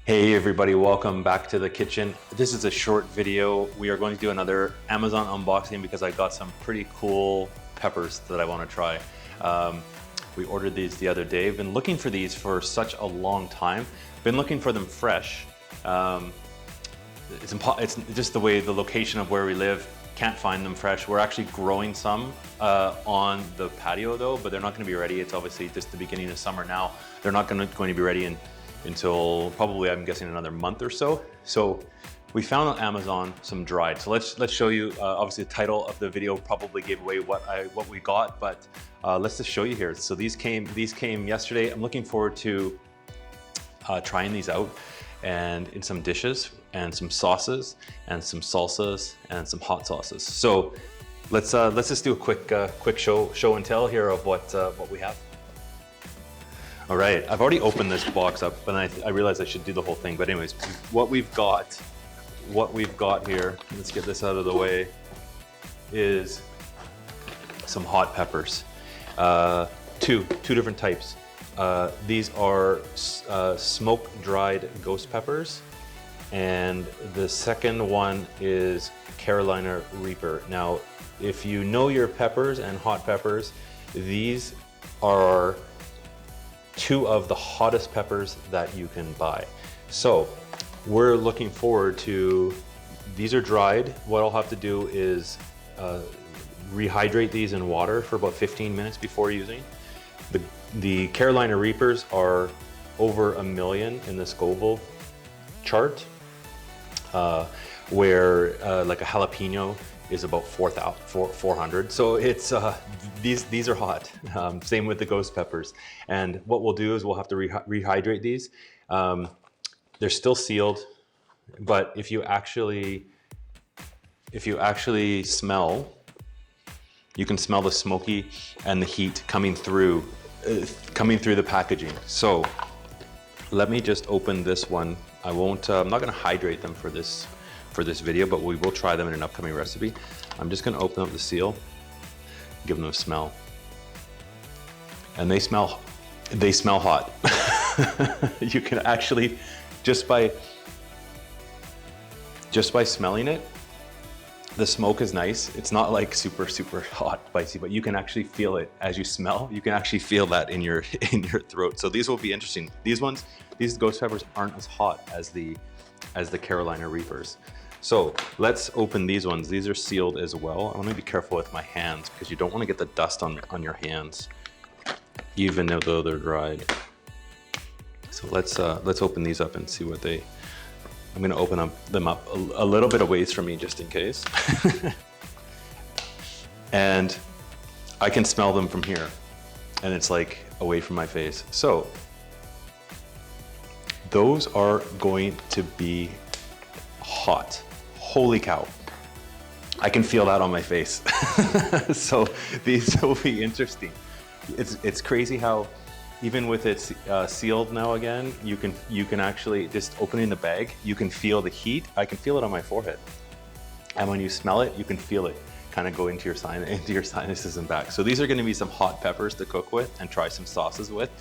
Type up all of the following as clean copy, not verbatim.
Hey everybody, welcome back to the kitchen. This is a short video. We are going to do another Amazon unboxing because I got some pretty cool peppers that I want to try. We ordered these the other day. I've been looking for these for such a long time. Been looking for them fresh. It's just the way, the location of where we live, can't find them fresh. We're actually growing some on the patio though, but they're not going to be ready. It's obviously just the beginning of summer now. They're not going to be ready until probably, I'm guessing, another month or so. So we found on Amazon some dried. So let's show you. Obviously, the title of the video probably gave away what we got, but let's just show you here. So these came yesterday. I'm looking forward to trying these out and in some dishes and some sauces and some salsas and some hot sauces. So let's just do a quick show and tell here of what we have. All right, I've already opened this box up, and I realized I should do the whole thing. But anyways, what we've got here, let's get this out of the way, is some hot peppers. Two different types. These are smoke-dried ghost peppers, and the second one is Carolina Reaper. Now, if you know your peppers and hot peppers, these are two of the hottest peppers that you can buy. So we're looking forward to, these are dried. What I'll have to do is rehydrate these in water for about 15 minutes before using. The Carolina Reapers are over 1 million in the Scoville chart, where like a jalapeno is about 400. So it's these are hot. Same with the ghost peppers. And what we'll do is we'll have to rehydrate these. They're still sealed, but if you actually smell, you can smell the smoky and the heat coming through the packaging. So let me just open this one. I won't. I'm not going to hydrate them for this video, but we will try them in an upcoming recipe. I'm just going to open up the seal, give them a smell, and they smell hot. You can actually, just by smelling it, the smoke is nice. It's not like super hot, spicy, but you can actually feel it as you smell. You can actually feel that in your throat. So these will be interesting. These ghost peppers aren't as hot as the Carolina Reapers. So let's open these ones. These are sealed as well. I want to be careful with my hands because you don't want to get the dust on your hands, even though they're dried. So let's open these up and see what they. I'm going to open them up a little bit away from me just in case. And I can smell them from here, and it's like away from my face. So those are going to be hot. Holy cow. I can feel that on my face. So these will be interesting. It's crazy how even with it sealed now again, you can actually, just opening the bag, you can feel the heat. I can feel it on my forehead. And when you smell it, you can feel it kind of go into your sinuses and back. So these are going to be some hot peppers to cook with and try some sauces with.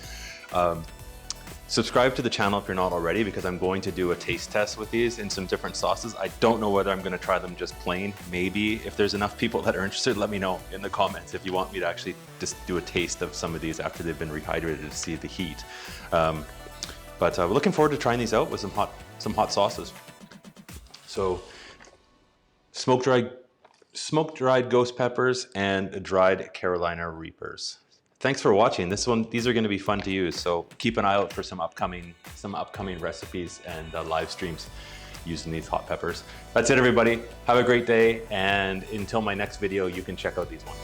Subscribe to the channel if you're not already, because I'm going to do a taste test with these in some different sauces. I don't know whether I'm going to try them just plain. Maybe if there's enough people that are interested, let me know in the comments if you want me to actually just do a taste of some of these after they've been rehydrated to see the heat. But we're looking forward to trying these out with some hot sauces. So smoke-dried ghost peppers and dried Carolina Reapers. Thanks for watching. These are going to be fun to use, so keep an eye out for some upcoming recipes and live streams using these hot peppers. That's it, everybody. Have a great day, and until my next video, you can check out these ones.